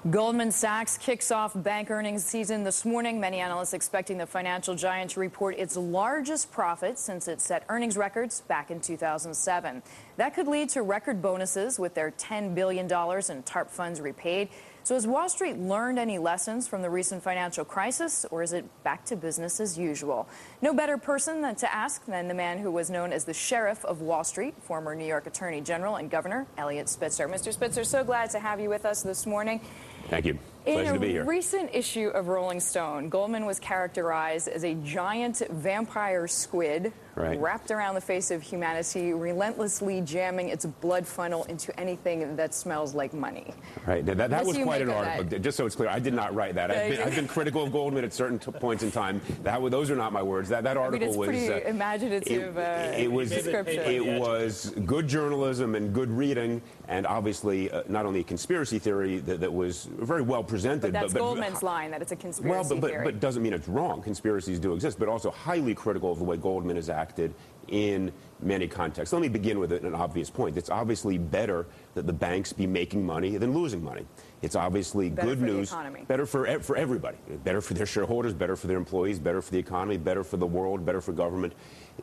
Goldman Sachs kicks off bank earnings season this morning. Many analysts expecting the financial giant to report its largest profit since it set earnings records back in 2007. That could lead to record bonuses with their $10 billion in TARP funds repaid. So has Wall Street learned any lessons from the recent financial crisis, or is it back to business as usual? No better person to ask than the man who was known as the Sheriff of Wall Street, former New York Attorney General and Governor Eliot Spitzer. Mr. Spitzer, so glad to have you with us this morning. Thank you. Pleasure to be here. In a recent issue of Rolling Stone, Goldman was characterized as a giant vampire squid wrapped around the face of humanity, relentlessly jamming its blood funnel into anything that smells like money. Right. That was quite an article. Just so it's clear, I did not write that. I've been critical of Goldman at certain points in time. Those are not my words. That article it's was pretty imaginative. It was good journalism and good reading, and obviously not only a conspiracy theory that was very well presented. But that's Goldman's line, that it's a conspiracy theory. But doesn't mean it's wrong. Conspiracies do exist, but also highly critical of the way Goldman has acted in many contexts. Let me begin with an obvious point. It's obviously better that the banks be making money than losing money. It's obviously good news. Better for everybody. Better for their shareholders, better for their employees, better for the economy, better for the world, better for government.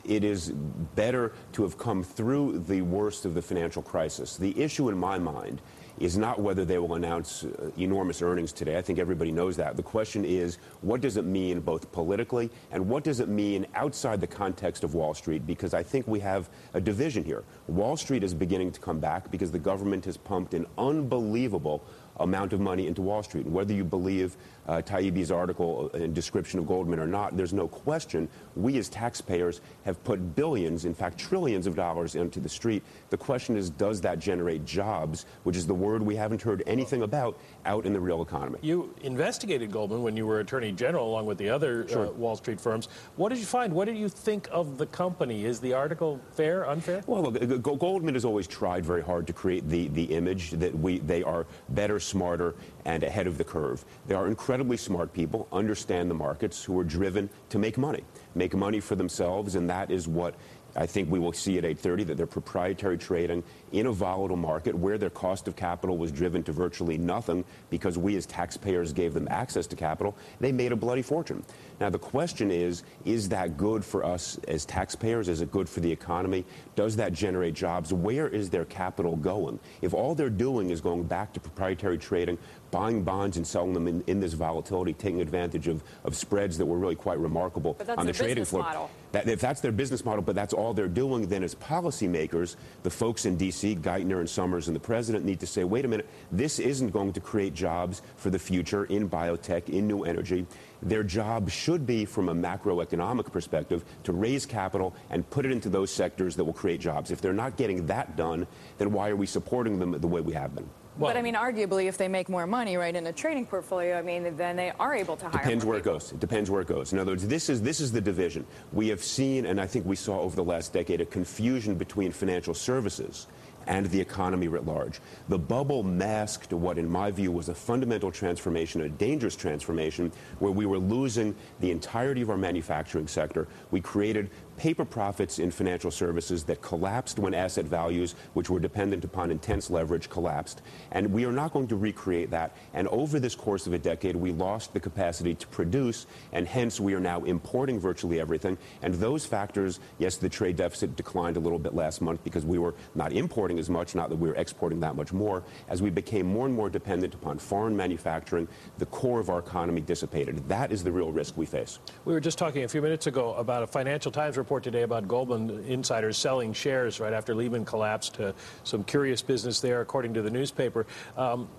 It is better to have come through the worst of the financial crisis. The issue in my mind is not whether they will announce enormous earnings today. I think everybody knows that. The question is, what does it mean both politically and what does it mean outside the context of Wall Street? Because I think we have a division here. Wall Street is beginning to come back because the government has pumped an unbelievable amount of money into Wall Street. And whether you believe Taibbi's article and description of Goldman or not, there's no question we as taxpayers have put billions, in fact trillions of dollars into the street. The question is, does that generate jobs, which is the word we haven't heard anything about out in the real economy. You investigated Goldman when you were Attorney General along with the other Wall Street firms. What did you find? What did you think of the company? Is the article fair, unfair? Well, look, Goldman has always tried very hard to create the image that they are better, smarter, and ahead of the curve. They are incredibly smart people, understand the markets, who are driven to make money for themselves, and that is what I think we will see at 8:30, that their proprietary trading in a volatile market where their cost of capital was driven to virtually nothing because we as taxpayers gave them access to capital, they made a bloody fortune. Now, the question is that good for us as taxpayers? Is it good for the economy? Does that generate jobs? Where is their capital going? If all they're doing is going back to proprietary trading, buying bonds and selling them in this volatility, taking advantage of spreads that were really quite remarkable on the trading floor. If that's their business model, but that's all they're doing, then as policymakers, the folks in D.C., Geithner and Summers and the president need to say, wait a minute, this isn't going to create jobs for the future in biotech, in new energy. Their job should be, from a macroeconomic perspective, to raise capital and put it into those sectors that will create jobs. If they're not getting that done, then why are we supporting them the way we have been? Well, but, I mean, arguably, if they make more money, right, in a trading portfolio, I mean, then they are able to hire Depends more where people. it goes. It depends where it goes. In other words, this is the division. We have seen, and I think we saw over the last decade, a confusion between financial services and the economy writ large. The bubble masked what, in my view, was a fundamental transformation, a dangerous transformation, where we were losing the entirety of our manufacturing sector. We created paper profits in financial services that collapsed when asset values, which were dependent upon intense leverage, collapsed. And we are not going to recreate that. And over this course of a decade, we lost the capacity to produce, and hence we are now importing virtually everything. And those factors, yes, the trade deficit declined a little bit last month because we were not importing as much, not that we were exporting that much more. As we became more and more dependent upon foreign manufacturing, the core of our economy dissipated. That is the real risk we face. We were just talking a few minutes ago about a Financial Times report today about Goldman insiders selling shares right after Lehman collapsed. Some curious business there, according to the newspaper.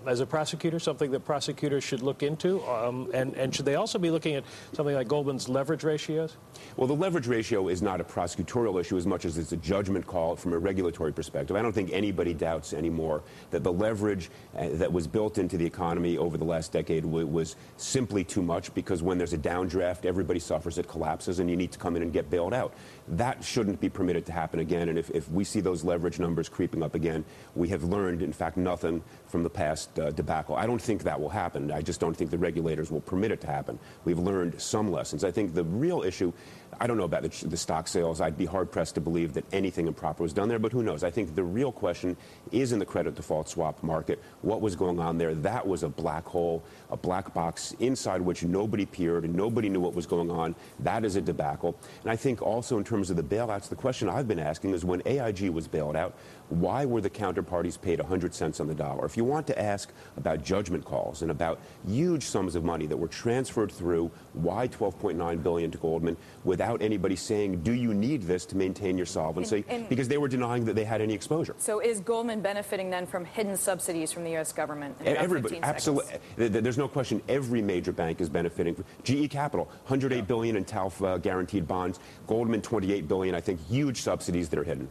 As a prosecutor, something that prosecutors should look into, and should they also be looking at something like Goldman's leverage ratios? Well, the leverage ratio is not a prosecutorial issue as much as it's a judgment call from a regulatory perspective. I don't think anybody doubts anymore that the leverage that was built into the economy over the last decade was simply too much, because when there's a downdraft, everybody suffers, it collapses, and you need to come in and get bailed out. That shouldn't be permitted to happen again, and if we see those leverage numbers creeping up again, we have learned, in fact, nothing from the past debacle. I don't think that will happen. I just don't think the regulators will permit it to happen. We've learned some lessons. I think the real issue, I don't know about the stock sales. I'd be hard-pressed to believe that anything improper was done there, but who knows? I think the real real question is in the credit default swap market. What was going on there? That was a black hole, a black box inside which nobody peered and nobody knew what was going on. That is a debacle. And I think also in terms of the bailouts, the question I've been asking is when AIG was bailed out, why were the counterparties paid 100 cents on the dollar? If you want to ask about judgment calls and about huge sums of money that were transferred through, why $12.9 billion to Goldman without anybody saying, do you need this to maintain your solvency? Because they were denying that they had any exposure. So is Goldman benefiting then from hidden subsidies from the U.S. government? Everybody, absolutely. There's no question every major bank is benefiting. GE Capital, $108 billion in TALF guaranteed bonds. Goldman, $28 billion. I think huge subsidies that are hidden.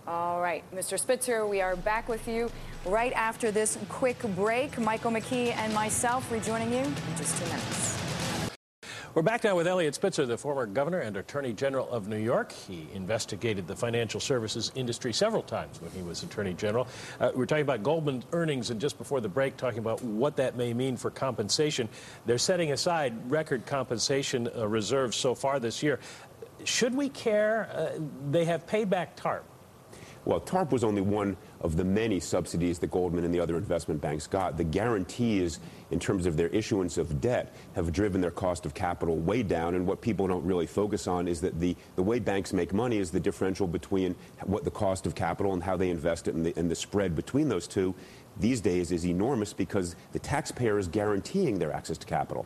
All right, Mr. Spitzer, we are back with you right after this quick break. Michael McKee and myself rejoining you in just 2 minutes. We're back now with Eliot Spitzer, the former governor and attorney general of New York. He investigated the financial services industry several times when he was attorney general. We're talking about Goldman's earnings, and just before the break, talking about what that may mean for compensation. They're setting aside record compensation reserves so far this year. Should we care? They have paid back TARP. Well, TARP was only one of the many subsidies that Goldman and the other investment banks got. The guarantees in terms of their issuance of debt have driven their cost of capital way down. And what people don't really focus on is that the way banks make money is the differential between what the cost of capital and how they invest it, and the spread between those two these days is enormous because the taxpayer is guaranteeing their access to capital.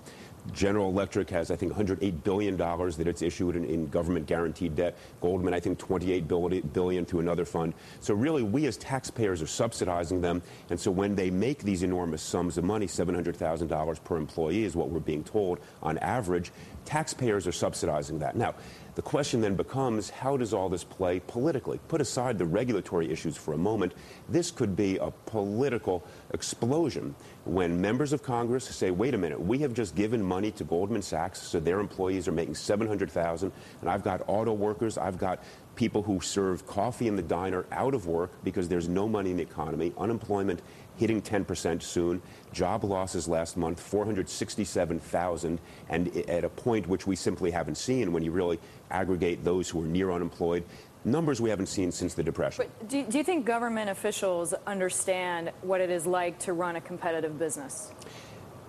General Electric has, I think, $108 billion that it's issued in government guaranteed debt. Goldman, I think, $28 billion through another fund. So really, we as taxpayers are subsidizing them. And so when they make these enormous sums of money, $700,000 per employee is what we're being told on average, taxpayers are subsidizing that. Now, the question then becomes, how does all this play politically? Put aside the regulatory issues for a moment. This could be a political explosion when members of Congress say, wait a minute, we have just given money to Goldman Sachs so their employees are making $700,000, and I've got auto workers, I've got people who serve coffee in the diner out of work because there's no money in the economy, unemployment hitting 10% soon, job losses last month, 467,000, and at a point which we simply haven't seen when you really aggregate those who are near unemployed, numbers we haven't seen since the Depression. But do you think government officials understand what it is like to run a competitive business?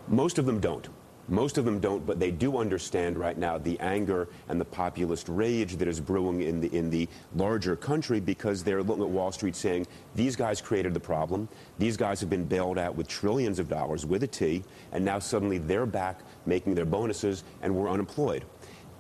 Most of them don't. Most of them don't, but they do understand right now the anger and the populist rage that is brewing in the larger country because they're looking at Wall Street saying, these guys created the problem, these guys have been bailed out with trillions of dollars with a T, and now suddenly they're back making their bonuses and we're unemployed.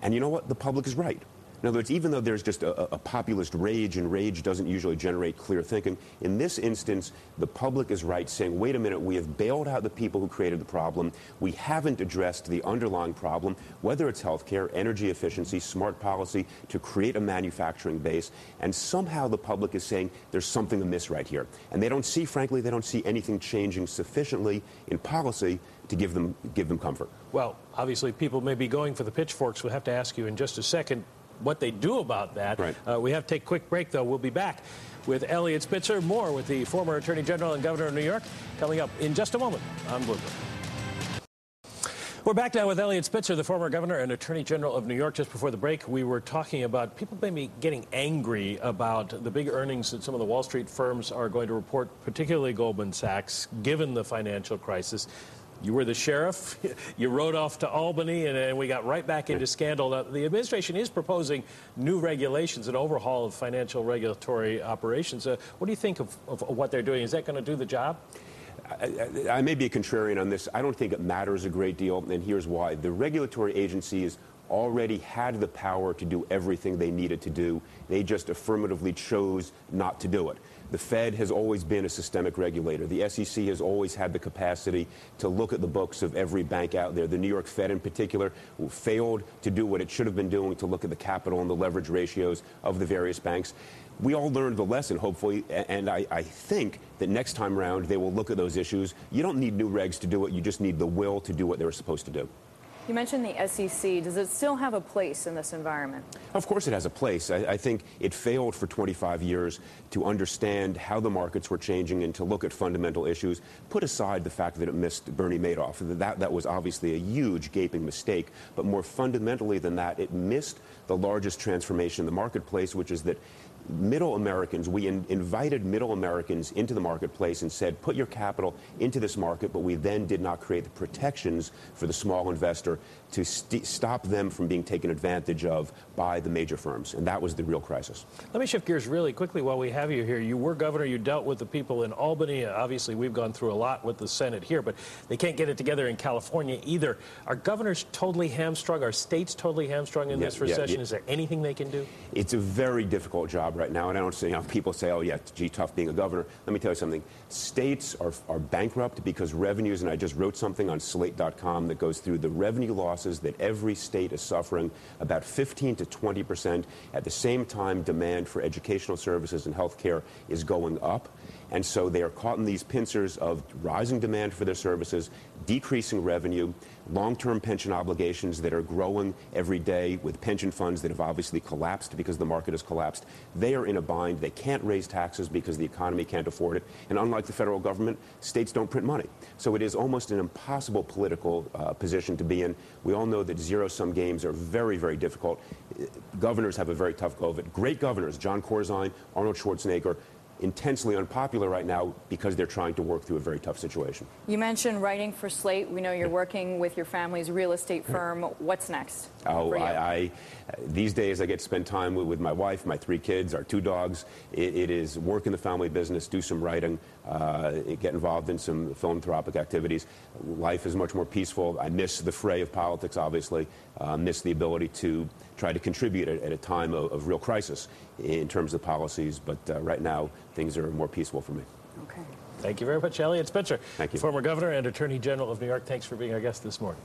And you know what? The public is right. In other words, even though there's just a populist rage, and rage doesn't usually generate clear thinking, in this instance, the public is right saying, wait a minute, we have bailed out the people who created the problem. We haven't addressed the underlying problem, whether it's healthcare, energy efficiency, smart policy, to create a manufacturing base. And somehow the public is saying there's something amiss right here. And they don't see, frankly, they don't see anything changing sufficiently in policy to give them comfort. Well, obviously, people may be going for the pitchforks. We'll have to ask you in just a second what they do about that. Right. We have to take a quick break, though. We'll be back with Eliot Spitzer, more with the former Attorney General and Governor of New York, coming up in just a moment on Bloomberg. We're back now with Eliot Spitzer, the former governor and attorney general of New York. Just before the break, we were talking about people maybe getting angry about the big earnings that some of the Wall Street firms are going to report, particularly Goldman Sachs, given the financial crisis. You were the sheriff. You rode off to Albany, and we got right back into scandal. Now, the administration is proposing new regulations, an overhaul of financial regulatory operations. What do you think of what they're doing? Is that going to do the job? I may be a contrarian on this. I don't think it matters a great deal, and here's why. The regulatory agencies already had the power to do everything they needed to do. They just affirmatively chose not to do it. The Fed has always been a systemic regulator. The SEC has always had the capacity to look at the books of every bank out there. The New York Fed in particular failed to do what it should have been doing to look at the capital and the leverage ratios of the various banks. We all learned the lesson, hopefully, and I think that next time around they will look at those issues. You don't need new regs to do it. You just need the will to do what they were supposed to do. You mentioned the SEC. Does it still have a place in this environment? Of course it has a place. I think it failed for 25 years to understand how the markets were changing and to look at fundamental issues. Put aside the fact that it missed Bernie Madoff. That was obviously a huge, gaping mistake. But more fundamentally than that, it missed the largest transformation in the marketplace, which is that middle Americans, we invited middle Americans into the marketplace and said, put your capital into this market, but we then did not create the protections for the small investor to stop them from being taken advantage of by the major firms. And that was the real crisis. Let me shift gears really quickly while we have you here. You were governor. You dealt with the people in Albany. Obviously, we've gone through a lot with the Senate here, but they can't get it together in California either. Are governors totally hamstrung? Are states totally hamstrung in this recession? Is there anything they can do? It's a very difficult job right now, and I don't see how people say, oh, yeah, gee, tough being a governor. Let me tell you something. States are bankrupt because revenues, and I just wrote something on Slate.com that goes through the revenue losses that every state is suffering, about 15 to 20%. At the same time, demand for educational services and health care is going up. And so they are caught in these pincers of rising demand for their services, decreasing revenue, long-term pension obligations that are growing every day with pension funds that have obviously collapsed because the market has collapsed. They are in a bind. They can't raise taxes because the economy can't afford it. And unlike the federal government, states don't print money. So it is almost an impossible political position to be in. We all know that zero-sum games are very, very difficult. Governors have a very tough go of it. Great governors, John Corzine, Arnold Schwarzenegger, intensely unpopular right now because they're trying to work through a very tough situation. You mentioned writing for Slate. We know you're working with your family's real estate firm. What's next? Oh, these days I get to spend time with my wife, my 3 kids, our 2 dogs. It is work in the family business, do some writing, get involved in some philanthropic activities. Life is much more peaceful. I miss the fray of politics, obviously. Miss the ability to try to contribute at a time of real crisis in terms of policies. But right now, things are more peaceful for me. Okay. Thank you very much, Eliot Spitzer. Thank you. Former governor and attorney general of New York. Thanks for being our guest this morning.